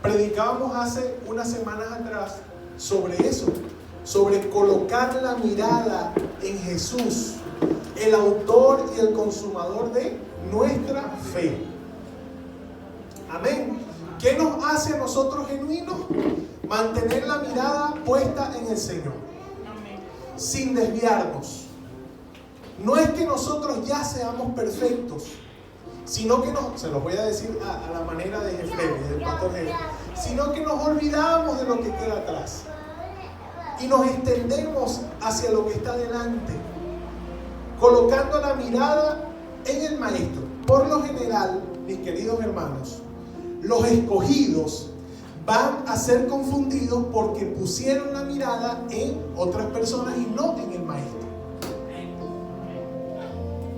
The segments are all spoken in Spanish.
Predicábamos hace unas semanas atrás sobre eso, sobre colocar la mirada en Jesús, el autor y el consumador de nuestra fe. Amén. ¿Qué nos hace a nosotros genuinos? Mantener la mirada puesta en el Señor, sin desviarnos. No es que nosotros ya seamos perfectos, sino que se los voy a decir a la manera de Jefremi, del pastor Jefremi, sino que nos olvidamos de lo que queda atrás y nos extendemos hacia lo que está delante, colocando la mirada en el Maestro. Por lo general, mis queridos hermanos, los escogidos van a ser confundidos porque pusieron la mirada en otras personas y no en el Maestro.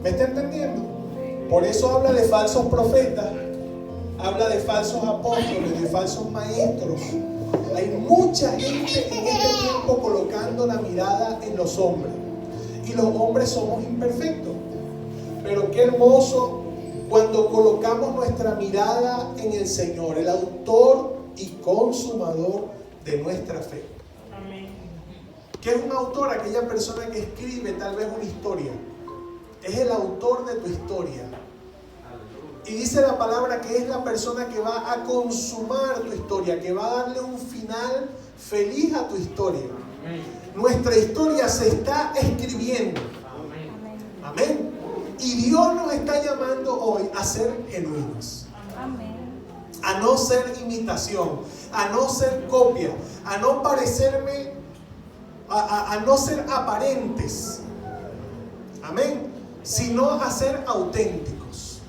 ¿Me está entendiendo? Por eso habla de falsos profetas, habla de falsos apóstoles, de falsos maestros. Hay mucha gente en este tiempo colocando la mirada en los hombres. Y los hombres somos imperfectos. Pero qué hermoso cuando colocamos nuestra mirada en el Señor, el autor y consumador de nuestra fe. Amén. ¿Qué es un autor? Aquella persona que escribe tal vez una historia. Es el autor de tu historia. Y dice la palabra que es la persona que va a consumar tu historia, que va a darle un final feliz a tu historia. Nuestra historia se está escribiendo. Amén. Y Dios nos está llamando hoy a ser genuinos. A no ser imitación, a no ser copia, a no parecerme, a no ser aparentes. Amén. Sino a ser auténticos.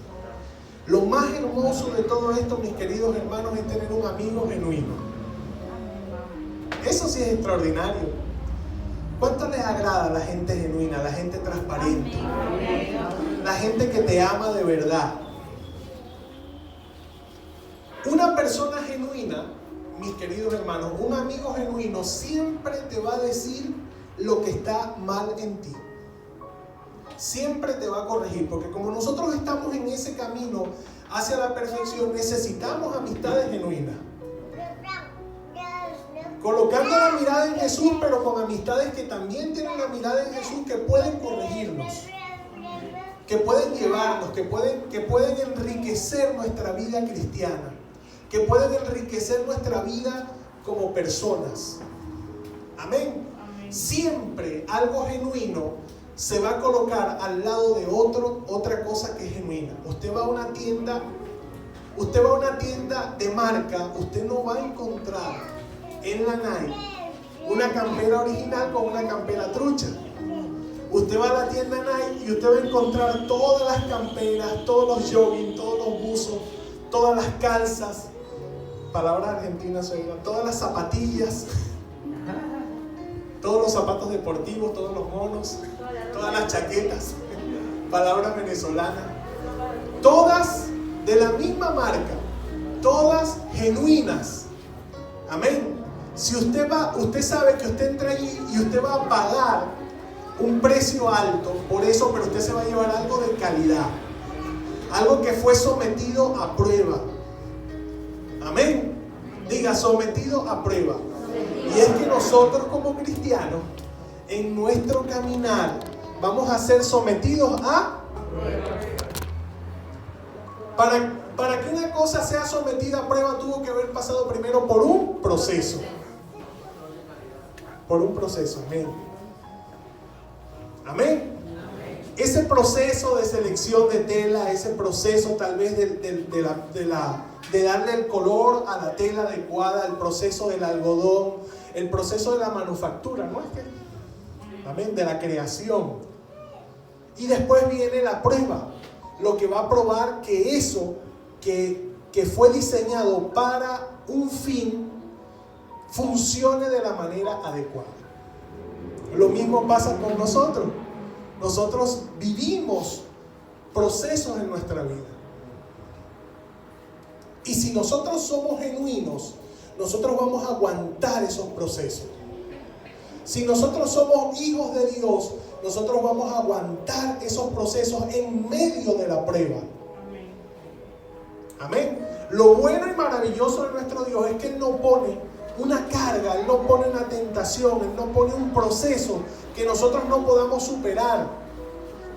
Lo más hermoso de todo esto, mis queridos hermanos, es tener un amigo genuino. Eso sí es extraordinario. ¿Cuánto les agrada la gente genuina, la gente transparente? La gente que te ama de verdad. Una persona genuina, mis queridos hermanos, un amigo genuino siempre te va a decir lo que está mal en ti. Siempre te va a corregir, porque como nosotros estamos en ese camino hacia la perfección, necesitamos amistades genuinas. Colocando la mirada en Jesús, pero con amistades que también tienen la mirada en Jesús, que pueden corregirnos, que pueden llevarnos, que pueden enriquecer nuestra vida cristiana, que pueden enriquecer nuestra vida como personas. Amén. Siempre algo genuino se va a colocar al lado de otra cosa que es genuina. Usted va a una tienda de marca, usted no va a encontrar en la Nike una campera original con una campera trucha. Usted va a la tienda Nike y usted va a encontrar todas las camperas, todos los jogging, todos los buzos, todas las calzas, palabras argentinas, todas las zapatillas, todos los zapatos deportivos, todos los monos, todas las chaquetas, palabras venezolanas, todas de la misma marca, todas genuinas. Amén. Si usted sabe que usted entra allí y usted va a pagar un precio alto por eso, pero usted se va a llevar algo de calidad, algo que fue sometido a prueba. Amén. Diga, sometido a prueba. Y es que nosotros como cristianos, en nuestro caminar, vamos a ser sometidos a prueba. Para que una cosa sea sometida a prueba, tuvo que haber pasado primero por un proceso. Por un proceso, amén. Amén. Ese proceso de selección de tela, ese proceso tal vez de darle el color a la tela adecuada, el proceso del algodón, el proceso de la manufactura, ¿no es que? Amén, de la creación. Y después viene la prueba, lo que va a probar que eso que fue diseñado para un fin funcione de la manera adecuada. Lo mismo pasa con nosotros. Nosotros vivimos procesos en nuestra vida. Y si nosotros somos genuinos, nosotros vamos a aguantar esos procesos. Si nosotros somos hijos de Dios, nosotros vamos a aguantar esos procesos en medio de la prueba. Amén. Lo bueno y maravilloso de nuestro Dios es que Él no pone una carga, Él no pone una tentación, Él no pone un proceso que nosotros no podamos superar,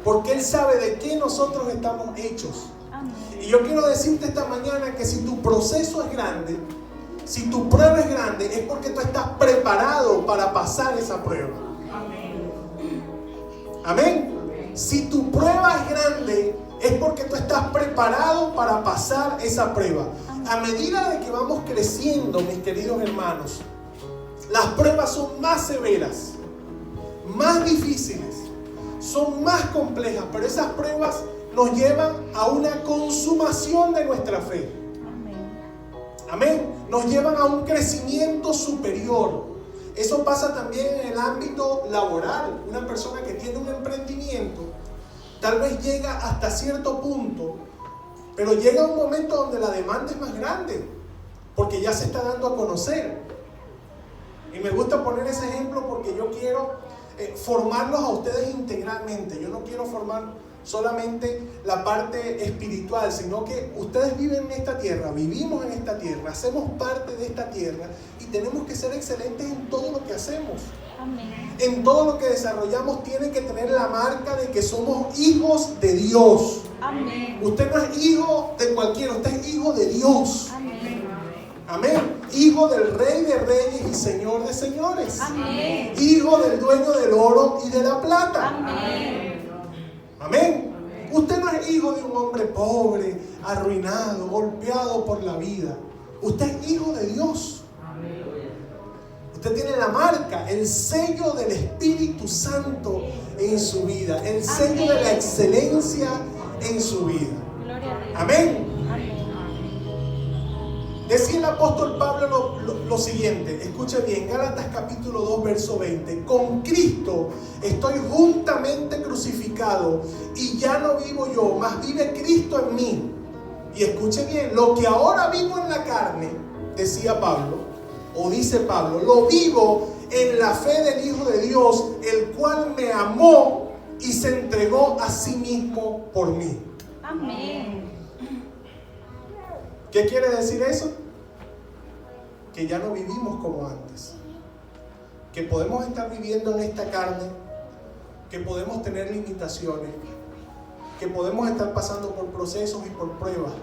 porque Él sabe de qué nosotros estamos hechos. Y yo quiero decirte esta mañana que si tu proceso es grande, si tu prueba es grande, es porque tú estás preparado para pasar esa prueba. Amén. Si tu prueba es grande, es porque tú estás preparado para pasar esa prueba. A medida de que vamos creciendo, mis queridos hermanos, las pruebas son más severas, más difíciles, son más complejas, pero esas pruebas nos llevan a una consumación de nuestra fe. Amén. Nos llevan a un crecimiento superior. Eso pasa también en el ámbito laboral. Una persona que tiene un emprendimiento tal vez llega hasta cierto punto, pero llega un momento donde la demanda es más grande, porque ya se está dando a conocer. Y me gusta poner ese ejemplo porque yo quiero formarlos a ustedes integralmente. Yo no quiero formar solamente la parte espiritual, sino que ustedes viven en esta tierra, vivimos en esta tierra, hacemos parte de esta tierra y tenemos que ser excelentes en todo lo que hacemos. Amén. En todo lo que desarrollamos tiene que tener la marca de que somos hijos de Dios. Amén. Usted no es hijo de cualquiera, usted es hijo de Dios. Amén. Amén. Hijo del Rey de Reyes y Señor de Señores. Amén. Hijo del dueño del oro y de la plata. Amén. Amén. Usted no es hijo de un hombre pobre, arruinado, golpeado por la vida. Usted es hijo de Dios. Usted tiene la marca, el sello del Espíritu Santo en su vida, el sello de la excelencia en su vida. Amén. Decía el apóstol Pablo lo siguiente, escuche bien, Gálatas capítulo 2 verso 20: con Cristo estoy juntamente crucificado y ya no vivo yo, mas vive Cristo en mí. Y escuche bien, lo que ahora vivo en la carne, decía Pablo, o dice Pablo, lo vivo en la fe del Hijo de Dios, el cual me amó y se entregó a sí mismo por mí. Amén. ¿Qué quiere decir eso? Que ya no vivimos como antes. Que podemos estar viviendo en esta carne, que podemos tener limitaciones, que podemos estar pasando por procesos y por pruebas,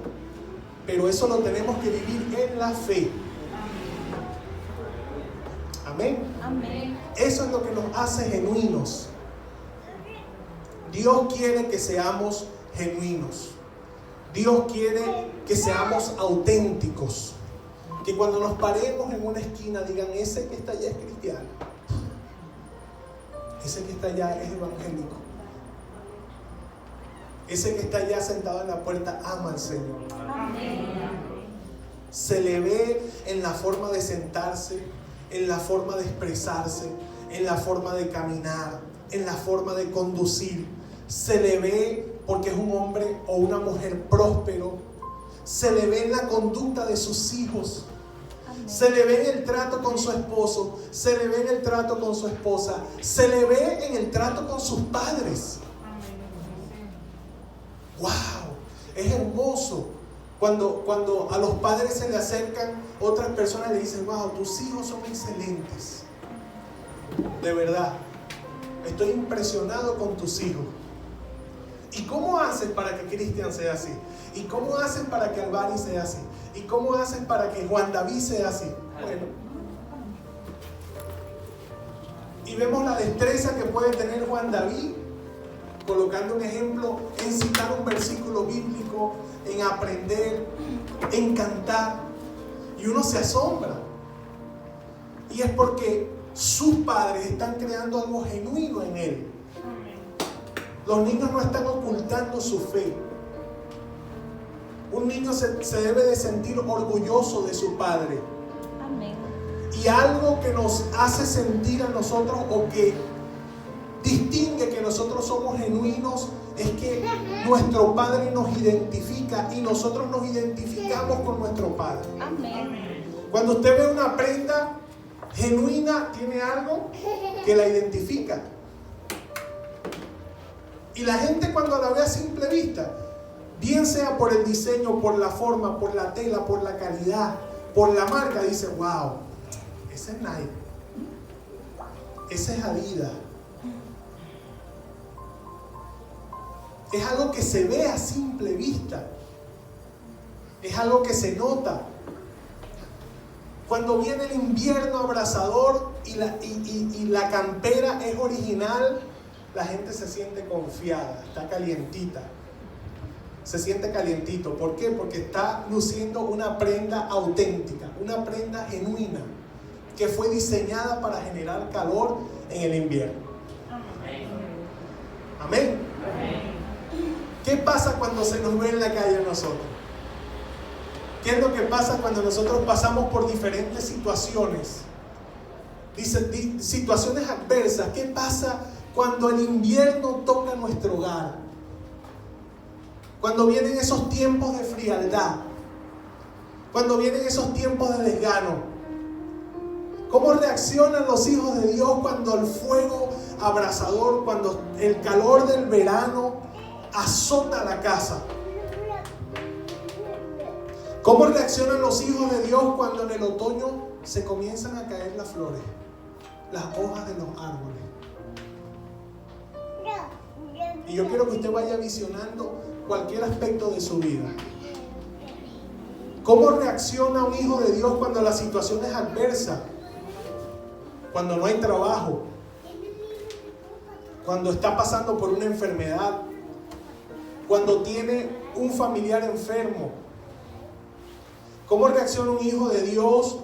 pero eso lo tenemos que vivir en la fe. Amén. Amén. Eso es lo que nos hace genuinos. Dios quiere que seamos genuinos. Dios quiere que seamos auténticos. Que cuando nos paremos en una esquina digan, ese que está allá es cristiano. Ese que está allá es evangélico. Ese que está allá sentado en la puerta ama al Señor. Amén. Se le ve en la forma de sentarse, en la forma de expresarse, en la forma de caminar, en la forma de conducir. Se le ve porque es un hombre o una mujer próspero. Se le ve en la conducta de sus hijos. Amén. Se le ve en el trato con su esposo. Se le ve en el trato con su esposa. Se le ve en el trato con sus padres. ¡Wow! Es hermoso cuando a los padres se le acercan otras personas y le dicen, wow, tus hijos son excelentes. De verdad, estoy impresionado con tus hijos. ¿Y cómo haces para que Cristian sea así? ¿Y cómo haces para que Albani sea así? ¿Y cómo haces para que Juan David sea así? Bueno. Y vemos la destreza que puede tener Juan David, colocando un ejemplo, en citar un versículo bíblico, en aprender, en cantar. Y uno se asombra. Y es porque sus padres están creando algo genuino en él. Los niños no están ocultando su fe. Un niño se debe de sentir orgulloso de su padre. Amén. Y algo que nos hace sentir a nosotros, o que distingue que nosotros somos genuinos, es que nuestro padre nos identifica y nosotros nos identificamos con nuestro padre. Amén. Cuando usted ve una prenda genuina, tiene algo que la identifica. Y la gente, cuando la ve a simple vista, bien sea por el diseño, por la forma, por la tela, por la calidad, por la marca, dice, wow, ese es Nike, ese es Adidas. Es algo que se ve a simple vista, es algo que se nota. Cuando viene el invierno abrasador y la campera es original, la gente se siente confiada, está calientita. Se siente calientito. ¿Por qué? Porque está luciendo una prenda auténtica, una prenda genuina, que fue diseñada para generar calor en el invierno. Amén. ¿Qué pasa cuando se nos ve en la calle a nosotros? ¿Qué es lo que pasa cuando nosotros pasamos por diferentes situaciones? Situaciones adversas. ¿Qué pasa cuando el invierno toca nuestro hogar? Cuando vienen esos tiempos de frialdad, cuando vienen esos tiempos de desgano, ¿cómo reaccionan los hijos de Dios cuando el fuego abrasador, cuando el calor del verano azota la casa? ¿Cómo reaccionan los hijos de Dios cuando en el otoño se comienzan a caer las flores, las hojas de los árboles? Y yo quiero que usted vaya visionando cualquier aspecto de su vida. ¿Cómo reacciona un hijo de Dios cuando la situación es adversa? Cuando no hay trabajo, cuando está pasando por una enfermedad, cuando tiene un familiar enfermo. ¿Cómo reacciona un hijo de Dios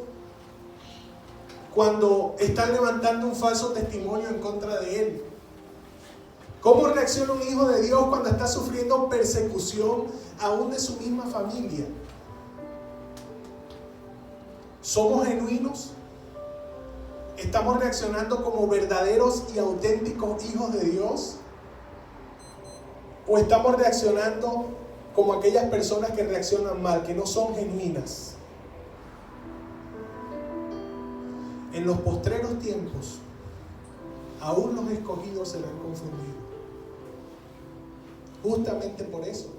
cuando están levantando un falso testimonio en contra de él? ¿Cómo reacciona un hijo de Dios cuando está sufriendo persecución aún de su misma familia? ¿Somos genuinos? ¿Estamos reaccionando como verdaderos y auténticos hijos de Dios? ¿O estamos reaccionando como aquellas personas que reaccionan mal, que no son genuinas? En los postreros tiempos, aún los escogidos serán confundidos. Justamente por eso.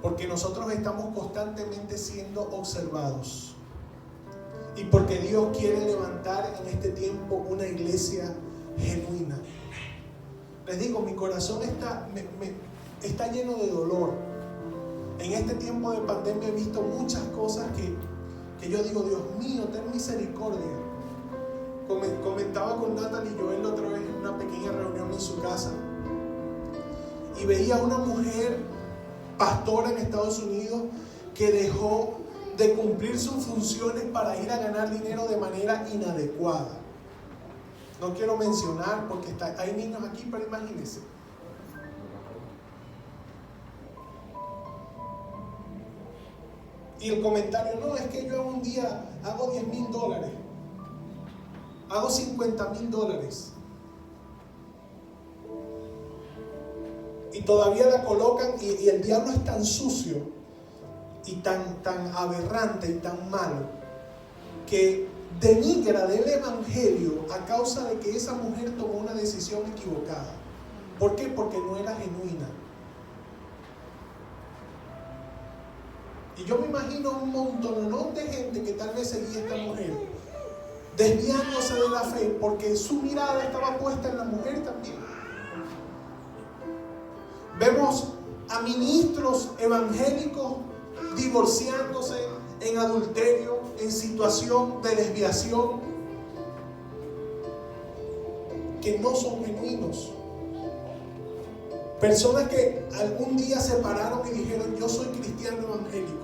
Porque nosotros estamos constantemente siendo observados. Y porque Dios quiere levantar en este tiempo una iglesia genuina. Les digo, mi corazón está lleno de dolor. En este tiempo de pandemia he visto muchas cosas que yo digo, Dios mío, ten misericordia. Comentaba con Natalie y Joel la otra vez en una pequeña reunión en su casa. Y veía a una mujer pastora en Estados Unidos que dejó de cumplir sus funciones para ir a ganar dinero de manera inadecuada. No quiero mencionar porque hay niños aquí, pero imagínense. Y el comentario, no, es que yo un día hago $10,000, hago $50,000. Y todavía la colocan y el diablo es tan sucio y tan aberrante y tan malo que denigra del evangelio a causa de que esa mujer tomó una decisión equivocada. ¿Por qué? Porque no era genuina. Y yo me imagino un montón de gente que tal vez seguía a esta mujer desviándose de la fe porque su mirada estaba puesta en la mujer también. Vemos a ministros evangélicos divorciándose en adulterio, en situación de desviación, que no son genuinos. Personas que algún día se pararon y dijeron, yo soy cristiano evangélico.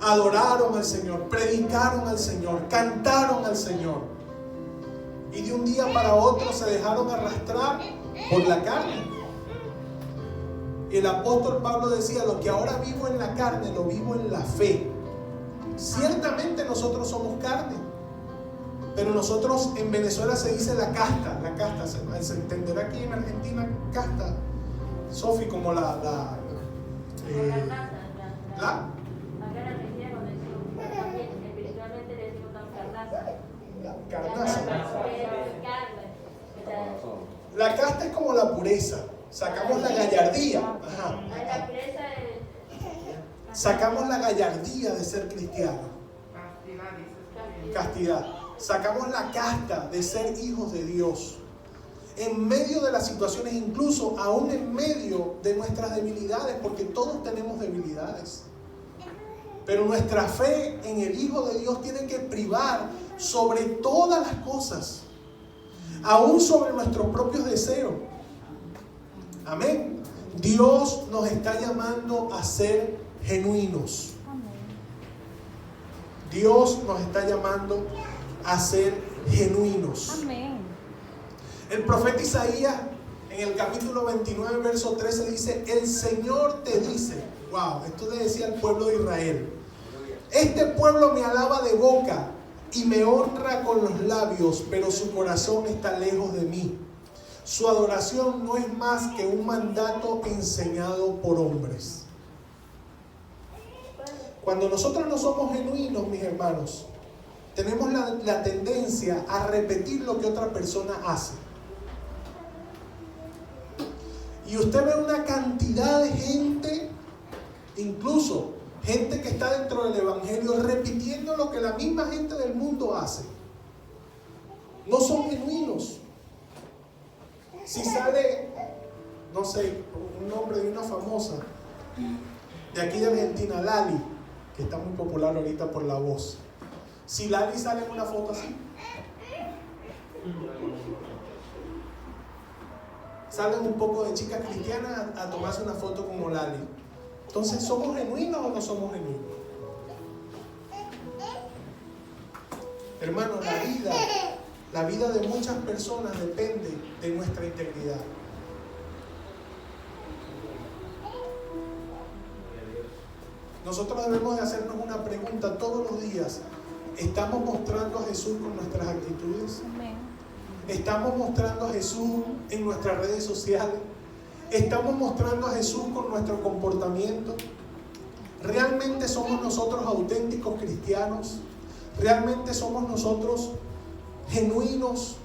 Adoraron al Señor, predicaron al Señor, cantaron al Señor. Y de un día para otro se dejaron arrastrar por la carne. Y el apóstol Pablo decía, lo que ahora vivo en la carne, lo vivo en la fe. Ciertamente nosotros somos carne, pero nosotros en Venezuela se dice la casta, se entenderá aquí en Argentina casta, Sofi, como la carnaza. La casta es como la pureza, sacamos la gallardía. Ajá. Sacamos la gallardía de ser cristiano. Castidad. Sacamos la casta de ser hijos de Dios. En medio de las situaciones, incluso aún en medio de nuestras debilidades, porque todos tenemos debilidades. Pero nuestra fe en el Hijo de Dios tiene que privar sobre todas las cosas, aún sobre nuestros propios deseos. Amén. Dios nos está llamando a ser genuinos. Dios nos está llamando a ser genuinos. Amén. El profeta Isaías en el capítulo 29 verso 13 dice: el Señor te dice, wow, esto le decía al pueblo de Israel, este pueblo me alaba de boca y me honra con los labios, pero su corazón está lejos de mí. Su adoración no es más que un mandato enseñado por hombres. Cuando nosotros no somos genuinos, mis hermanos, tenemos la tendencia a repetir lo que otra persona hace. Y usted ve una cantidad de gente, incluso gente que está dentro del evangelio, repitiendo lo que la misma gente del mundo hace. No son genuinos. Si sale, no sé, un nombre de una famosa de aquí de Argentina, Lali, que está muy popular ahorita por La Voz. Si Lali sale en una foto así, salen un poco de chicas cristianas a tomarse una foto como Lali. Entonces, ¿somos genuinos o no somos genuinos? Hermano, la vida de muchas personas depende de nuestra integridad. Nosotros debemos de hacernos una pregunta todos los días. ¿Estamos mostrando a Jesús con nuestras actitudes? ¿Estamos mostrando a Jesús en nuestras redes sociales? ¿Estamos mostrando a Jesús con nuestro comportamiento? ¿Realmente somos nosotros auténticos cristianos? ¿Realmente somos nosotros genuinos?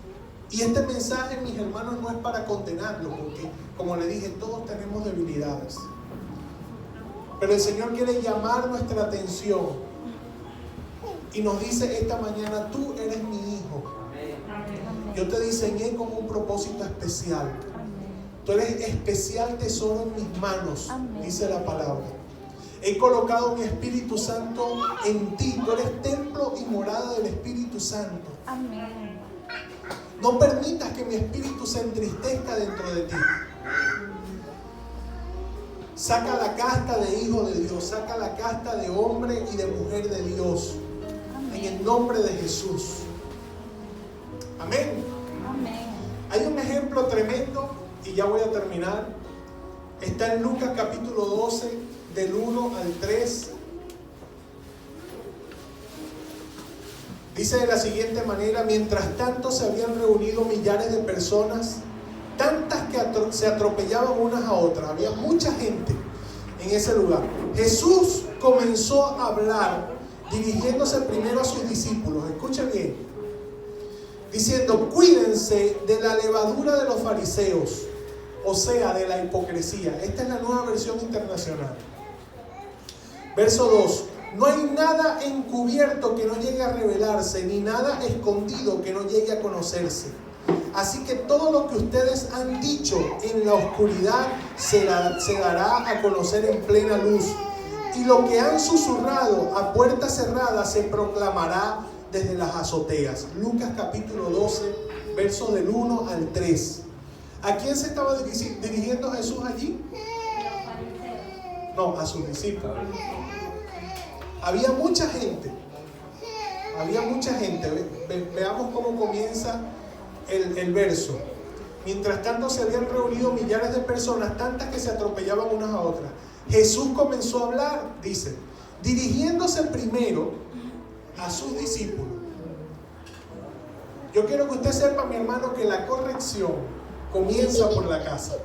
Y este mensaje, mis hermanos, no es para condenarlo, porque, como le dije, todos tenemos debilidades. Pero el Señor quiere llamar nuestra atención y nos dice esta mañana: tú eres mi hijo. Yo te diseñé con un propósito especial. Tú eres especial tesoro en mis manos, dice la palabra. He colocado mi Espíritu Santo en ti. Tú eres templo y morada del Espíritu Santo. Amén. No permitas que mi espíritu se entristezca dentro de ti. Saca la casta de hijo de Dios. Saca la casta de hombre y de mujer de Dios. En el nombre de Jesús. Amén. Amén. Hay un ejemplo tremendo y ya voy a terminar. Está en Lucas capítulo 12, del 1 al 3. Dice de la siguiente manera: mientras tanto se habían reunido millares de personas, tantas que se atropellaban unas a otras. Había mucha gente en ese lugar. Jesús comenzó a hablar, dirigiéndose primero a sus discípulos. Escuchen bien. Diciendo: cuídense de la levadura de los fariseos, o sea, de la hipocresía. Esta es la Nueva Versión Internacional. Verso 2. No hay nada encubierto que no llegue a revelarse, ni nada escondido que no llegue a conocerse. Así que todo lo que ustedes han dicho en la oscuridad se dará a conocer en plena luz. Y lo que han susurrado a puerta cerrada se proclamará desde las azoteas. Lucas capítulo 12, versos del 1 al 3. ¿A quién se estaba dirigiendo Jesús allí? No, a sus discípulos. Había mucha gente. Veamos cómo comienza el verso. Mientras tanto se habían reunido millares de personas, tantas que se atropellaban unas a otras. Jesús comenzó a hablar, dice, dirigiéndose primero a sus discípulos. Yo quiero que usted sepa, mi hermano, que la corrección comienza por la casa.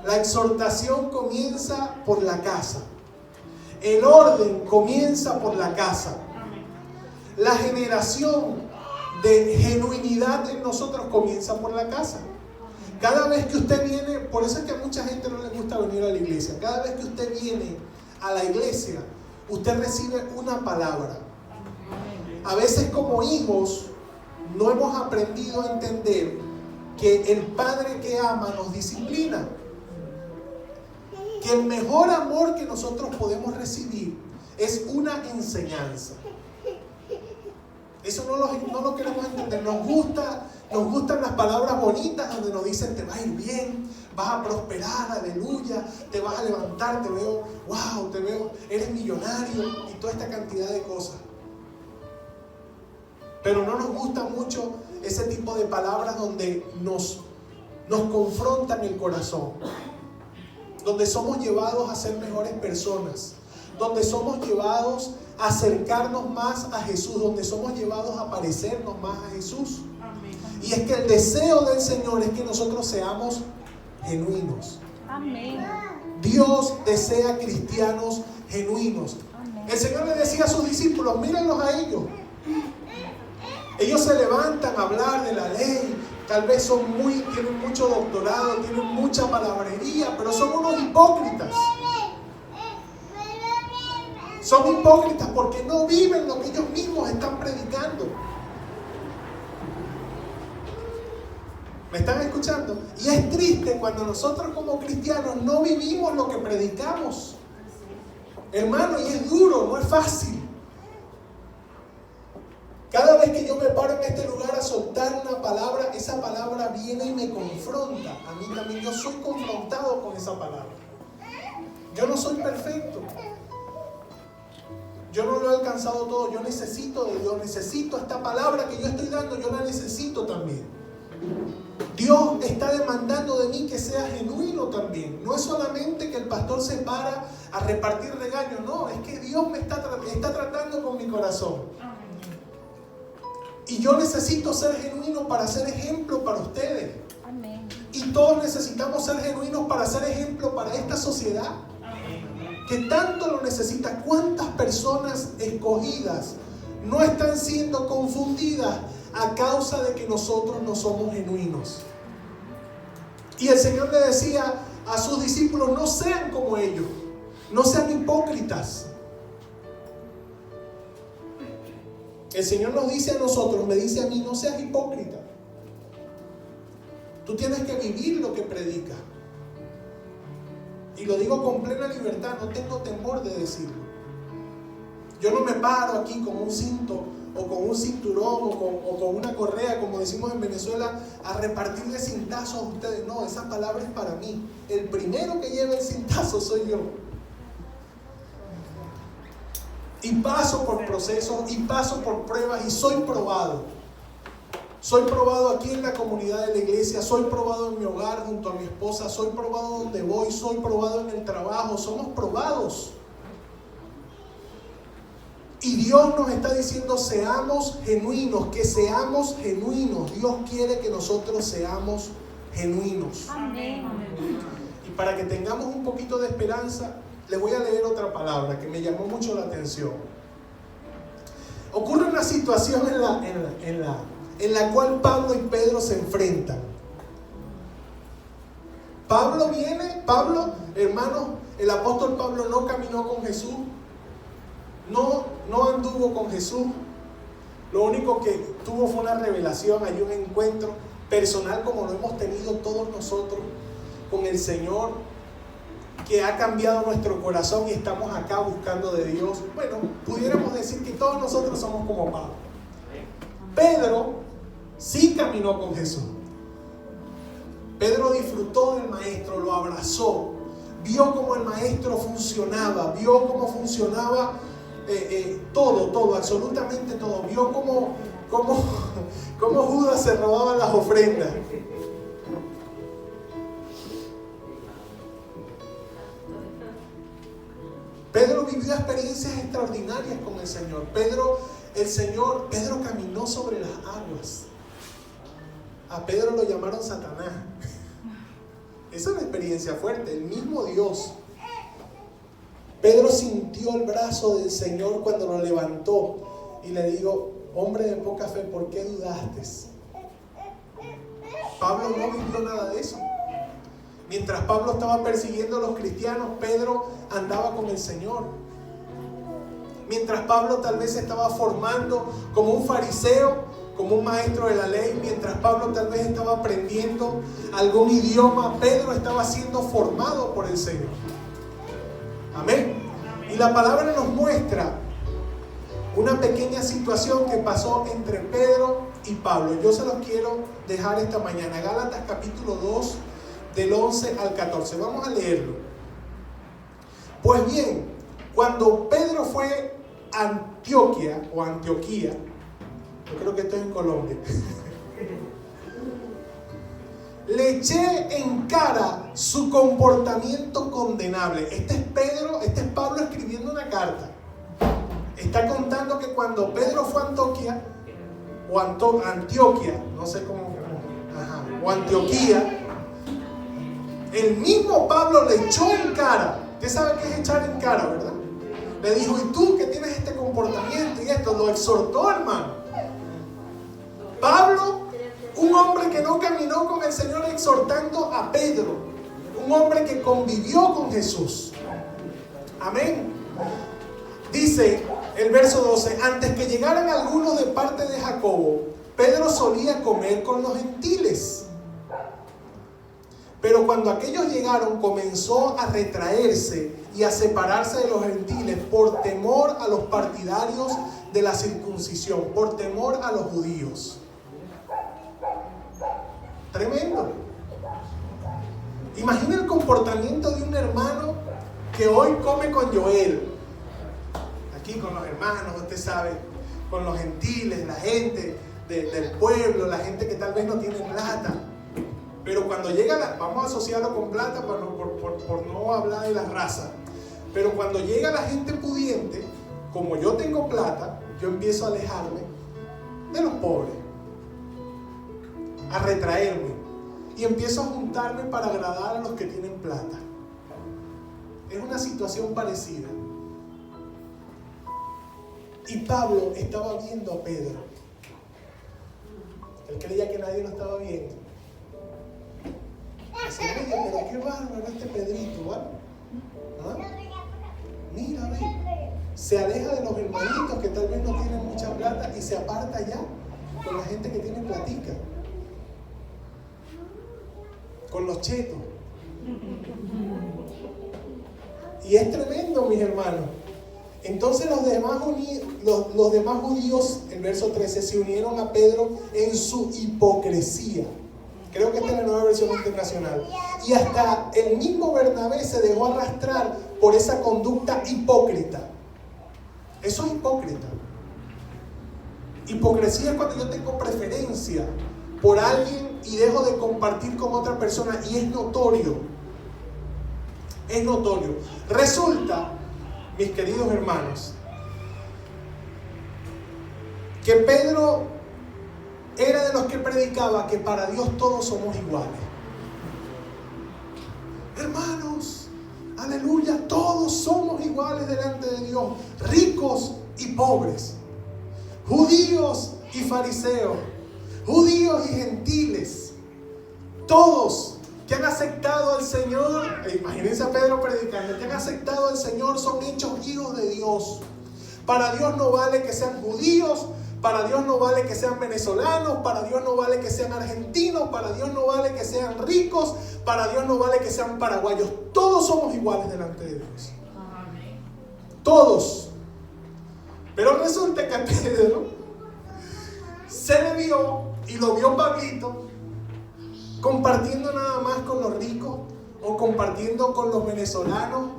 La exhortación comienza por la casa. El orden comienza por la casa. La generación de genuinidad en nosotros comienza por la casa. Cada vez que usted viene, por eso es que a mucha gente no le gusta venir a la iglesia. Cada vez que usted viene a la iglesia, usted recibe una palabra. A veces como hijos no hemos aprendido a entender que el Padre que ama nos disciplina. Que el mejor amor que nosotros podemos recibir es una enseñanza. Eso no lo queremos entender. Nos gustan las palabras bonitas donde nos dicen te va a ir bien, vas a prosperar, aleluya, te vas a levantar, te veo, wow, te veo, eres millonario y toda esta cantidad de cosas. Pero no nos gusta mucho ese tipo de palabras donde nos confrontan el corazón, donde somos llevados a ser mejores personas, donde somos llevados a acercarnos más a Jesús, donde somos llevados a parecernos más a Jesús. Amén. Y es que el deseo del Señor es que nosotros seamos genuinos. Amén. Dios desea cristianos genuinos. Amén. El Señor le decía a sus discípulos, mírenlos a ellos. Ellos se levantan a hablar de la ley, tal vez tienen mucho doctorado, tienen mucha palabrería, pero son unos hipócritas. Son hipócritas porque no viven lo que ellos mismos están predicando. ¿Me están escuchando? Y es triste cuando nosotros como cristianos no vivimos lo que predicamos. Hermano, y es duro, no es fácil. Cada vez que yo me paro en este lugar a soltar una palabra, esa palabra viene y me confronta. A mí también, yo soy confrontado con esa palabra. Yo no soy perfecto. Yo no lo he alcanzado todo. Yo necesito de Dios. Necesito esta palabra que yo estoy dando. Yo la necesito también. Dios está demandando de mí que sea genuino también. No es solamente que el pastor se para a repartir regaños. No, es que Dios me está tratando con mi corazón. Y yo necesito ser genuino para ser ejemplo para ustedes. Amén. Y todos necesitamos ser genuinos para ser ejemplo para esta sociedad. Amén. Que tanto lo necesita. ¿Cuántas personas escogidas no están siendo confundidas a causa de que nosotros no somos genuinos? Y el Señor le decía a sus discípulos, no sean como ellos, no sean hipócritas. El Señor nos dice a nosotros, me dice a mí, no seas hipócrita. Tú tienes que vivir lo que predicas. Y lo digo con plena libertad, no tengo temor de decirlo. Yo no me paro aquí con un cinto o con un cinturón o con una correa, como decimos en Venezuela, a repartirle cintazos a ustedes. No, esa palabra es para mí. El primero que lleva el cintazo soy yo. Y paso por procesos y paso por pruebas y soy probado. Soy probado aquí en la comunidad de la iglesia, soy probado en mi hogar junto a mi esposa, soy probado donde voy, soy probado en el trabajo, somos probados. Y Dios nos está diciendo, seamos genuinos, que seamos genuinos. Dios quiere que nosotros seamos genuinos. Amén. Y para que tengamos un poquito de esperanza, les voy a leer otra palabra que me llamó mucho la atención. Ocurre una situación en la cual Pablo y Pedro se enfrentan. Pablo, hermano, el apóstol Pablo no caminó con Jesús, no anduvo con Jesús. Lo único que tuvo fue una revelación, hay un encuentro personal como lo hemos tenido todos nosotros con el Señor, que ha cambiado nuestro corazón y estamos acá buscando de Dios. Bueno, pudiéramos decir que todos nosotros somos como Pablo. Pedro sí caminó con Jesús. Pedro disfrutó del maestro, lo abrazó, vio cómo el maestro funcionaba, vio cómo funcionaba todo, absolutamente todo. Vio cómo Judas se robaba las ofrendas. Pedro vivió experiencias extraordinarias con el Señor. Pedro caminó sobre las aguas. A Pedro lo llamaron Satanás. Esa es una experiencia fuerte, el mismo Dios. Pedro sintió el brazo del Señor cuando lo levantó y le dijo, hombre de poca fe, ¿por qué dudaste? Pablo no vivió nada de eso. Mientras Pablo estaba persiguiendo a los cristianos, Pedro andaba con el Señor. Mientras Pablo tal vez se estaba formando como un fariseo, como un maestro de la ley, mientras Pablo tal vez estaba aprendiendo algún idioma, Pedro estaba siendo formado por el Señor. Amén. Y la palabra nos muestra una pequeña situación que pasó entre Pedro y Pablo. Yo se los quiero dejar esta mañana. Gálatas capítulo 2, del 11 al 14. Vamos a leerlo. Pues bien, cuando Pedro fue a Antioquía, yo creo que esto es en Colombia, le eché en cara su comportamiento condenable. Este es Pablo escribiendo una carta. Está contando que cuando Pedro fue a Antioquía, no sé cómo, o Antioquía, el mismo Pablo le echó en cara. Usted sabe qué es echar en cara, ¿verdad? Le dijo, ¿y tú que tienes este comportamiento y esto? Lo exhortó, hermano. Pablo, un hombre que no caminó con el Señor, exhortando a Pedro, un hombre que convivió con Jesús. Amén. Dice el verso 12, antes que llegaran algunos de parte de Jacobo, Pedro solía comer con los gentiles. Pero cuando aquellos llegaron, comenzó a retraerse y a separarse de los gentiles por temor a los partidarios de la circuncisión, por temor a los judíos. Tremendo. Imagina el comportamiento de un hermano que hoy come con Joel. Aquí con los hermanos, usted sabe, con los gentiles, la gente del pueblo, la gente que tal vez no tiene plata. Pero cuando llega, vamos a asociarlo con plata por no hablar de la raza. Pero cuando llega la gente pudiente, como yo tengo plata, yo empiezo a alejarme de los pobres, a retraerme, y empiezo a juntarme para agradar a los que tienen plata. Es una situación parecida. Y Pablo estaba viendo a Pedro. Él creía que nadie lo estaba viendo. Dice, oye, pero qué bárbaro este Pedrito, ¿vale? ¿Ah? Mira, ve. Se aleja de los hermanitos que tal vez no tienen mucha plata y se aparta ya con la gente que tiene platica. Con los chetos. Y es tremendo, mis hermanos. Entonces los demás judíos, el verso 13, se unieron a Pedro en su hipocresía. Creo que esta es la Nueva Versión Internacional. Y hasta el mismo Bernabé se dejó arrastrar por esa conducta hipócrita. Eso es hipócrita. Hipocresía es cuando yo tengo preferencia por alguien y dejo de compartir con otra persona, y es notorio. Es notorio. Resulta, mis queridos hermanos, que Pedro era de los que predicaba que para Dios todos somos iguales. Hermanos, aleluya, todos somos iguales delante de Dios, ricos y pobres, judíos y fariseos, judíos y gentiles, todos que han aceptado al Señor. Imagínense a Pedro predicando, que han aceptado al Señor son hechos hijos de Dios. Para Dios no vale que sean judíos, para Dios no vale que sean venezolanos, para Dios no vale que sean argentinos, para Dios no vale que sean ricos, para Dios no vale que sean paraguayos. Todos somos iguales delante de Dios. Todos. Pero resulta que Pedro se le vio, y lo vio Pablito, compartiendo nada más con los ricos o compartiendo con los venezolanos,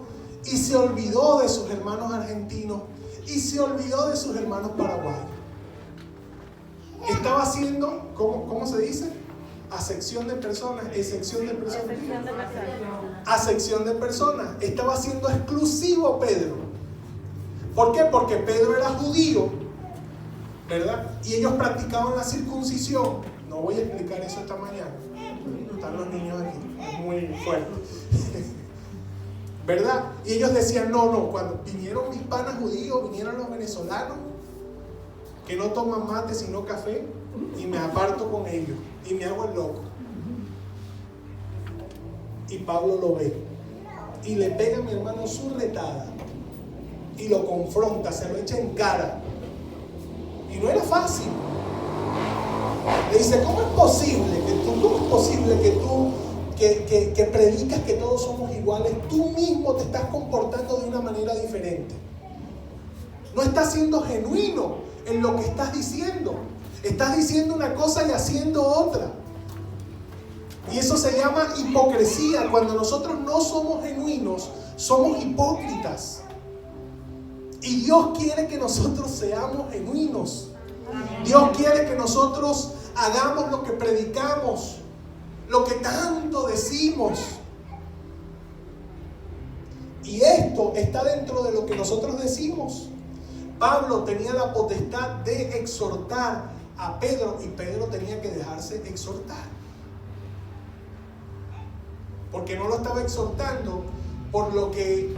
y se olvidó de sus hermanos argentinos y se olvidó de sus hermanos paraguayos. Estaba haciendo, ¿cómo se dice? Acepción de personas, excepción de personas. Acepción de personas. Estaba siendo exclusivo Pedro. ¿Por qué? Porque Pedro era judío, ¿verdad? Y ellos practicaban la circuncisión. No voy a explicar eso esta mañana. Están los niños aquí, es muy fuerte. ¿Verdad? Y ellos decían, no, cuando vinieron mis panas judíos, vinieron los venezolanos, que no toman mate sino café, y me aparto con ellos, y me hago el loco. Y Pablo lo ve y le pega a mi hermano su retada y lo confronta, se lo echa en cara. Y no era fácil. Le dice, ¿cómo es posible que predicas que todos somos iguales? Tú mismo te estás comportando de una manera diferente. No estás siendo genuino en lo que estás diciendo. Estás diciendo una cosa y haciendo otra. Y eso se llama hipocresía. Cuando nosotros no somos genuinos, somos hipócritas. Y Dios quiere que nosotros seamos genuinos. Dios quiere que nosotros hagamos lo que predicamos, lo que tanto decimos. Y esto está dentro de lo que nosotros decimos. Pablo tenía la potestad de exhortar a Pedro y Pedro tenía que dejarse exhortar. Porque no lo estaba exhortando por lo que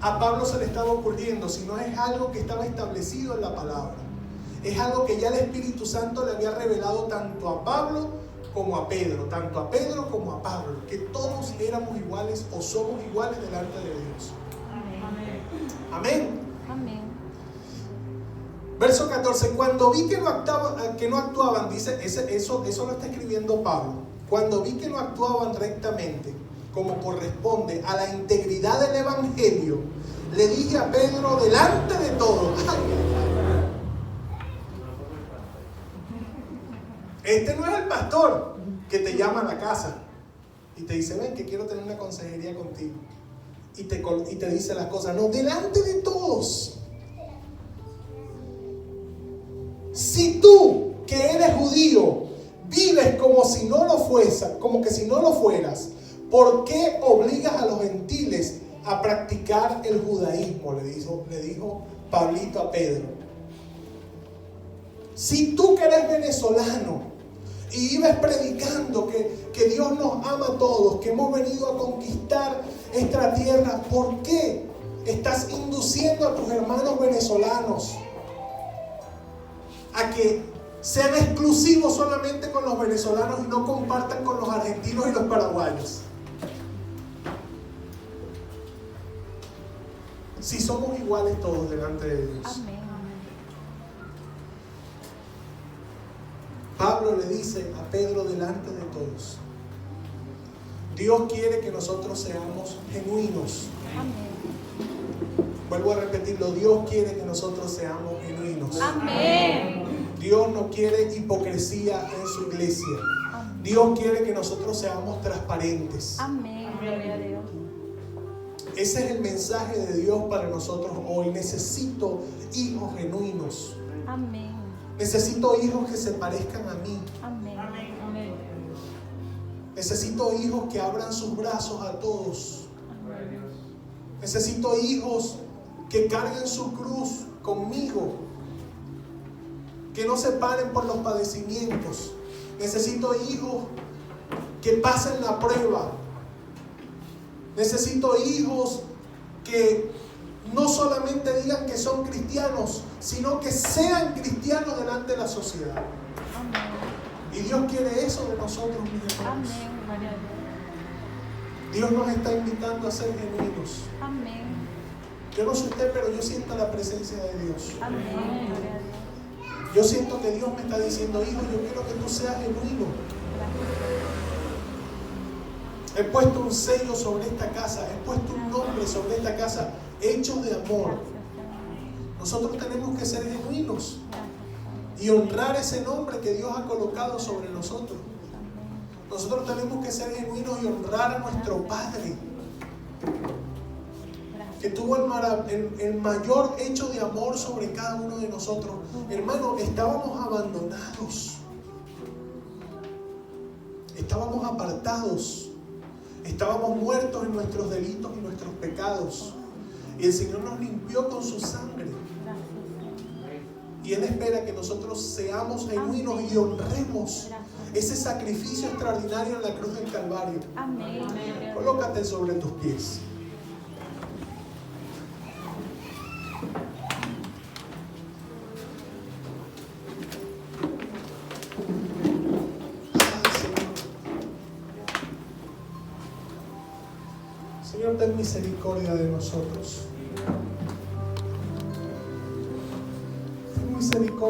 a Pablo se le estaba ocurriendo, sino es algo que estaba establecido en la palabra. Es algo que ya el Espíritu Santo le había revelado tanto a Pablo como a Pedro, tanto a Pedro como a Pablo, que todos éramos iguales o somos iguales delante de Dios. Amén. Amén. Amén. Verso 14, cuando vi que no actuaban, dice, eso lo está escribiendo Pablo. Cuando vi que no actuaban rectamente, como corresponde a la integridad del Evangelio, le dije a Pedro delante de todos, este no es el pastor que te llama a la casa y te dice, ven que quiero tener una consejería contigo, y te dice las cosas, no, delante de todos. Si tú, que eres judío, vives como si no lo fueras, como que si no lo fueras, ¿por qué obligas a los gentiles a practicar el judaísmo? Le dijo Pablito a Pedro. Si tú que eres venezolano y vives predicando que Dios nos ama a todos, que hemos venido a conquistar esta tierra, ¿por qué estás induciendo a tus hermanos venezolanos a que sean exclusivos solamente con los venezolanos y no compartan con los argentinos y los paraguayos? Si somos iguales todos delante de Dios. Amén. Pablo le dice a Pedro delante de todos, Dios quiere que nosotros seamos genuinos. Amén. Vuelvo a repetirlo, Dios quiere que nosotros seamos genuinos. Amén. Dios no quiere hipocresía en su iglesia. Amén. Dios quiere que nosotros seamos transparentes. Amén. Ese es el mensaje de Dios para nosotros hoy. Necesito hijos genuinos. Amén. Necesito hijos que se parezcan a mí. Amén. Amén. Necesito hijos que abran sus brazos a todos. Amén. Necesito hijos que carguen su cruz conmigo, que no se paren por los padecimientos. Necesito hijos que pasen la prueba. Necesito hijos que no solamente digan que son cristianos, sino que sean cristianos delante de la sociedad. Amén. Y Dios quiere eso de nosotros, mis hermanos. Amén. Dios nos está invitando a ser genuinos. Amén. Yo no sé usted, pero yo siento la presencia de Dios. Amén. Yo siento que Dios me está diciendo, hijo, yo quiero que tú seas genuino. He puesto un sello sobre esta casa, he puesto un nombre sobre esta casa, hechos de amor. Nosotros tenemos que ser genuinos y honrar ese nombre que Dios ha colocado sobre nosotros. Nosotros tenemos que ser genuinos y honrar a nuestro Padre, que tuvo el mayor hecho de amor sobre cada uno de nosotros. Hermano, estábamos abandonados, estábamos apartados, estábamos muertos en nuestros delitos y nuestros pecados, y el Señor nos limpió con su sangre. Y Él espera que nosotros seamos genuinos y honremos ese sacrificio extraordinario en la cruz del Calvario. Amén. Colócate sobre tus pies. Señor, ten misericordia de nosotros. Ten misericordia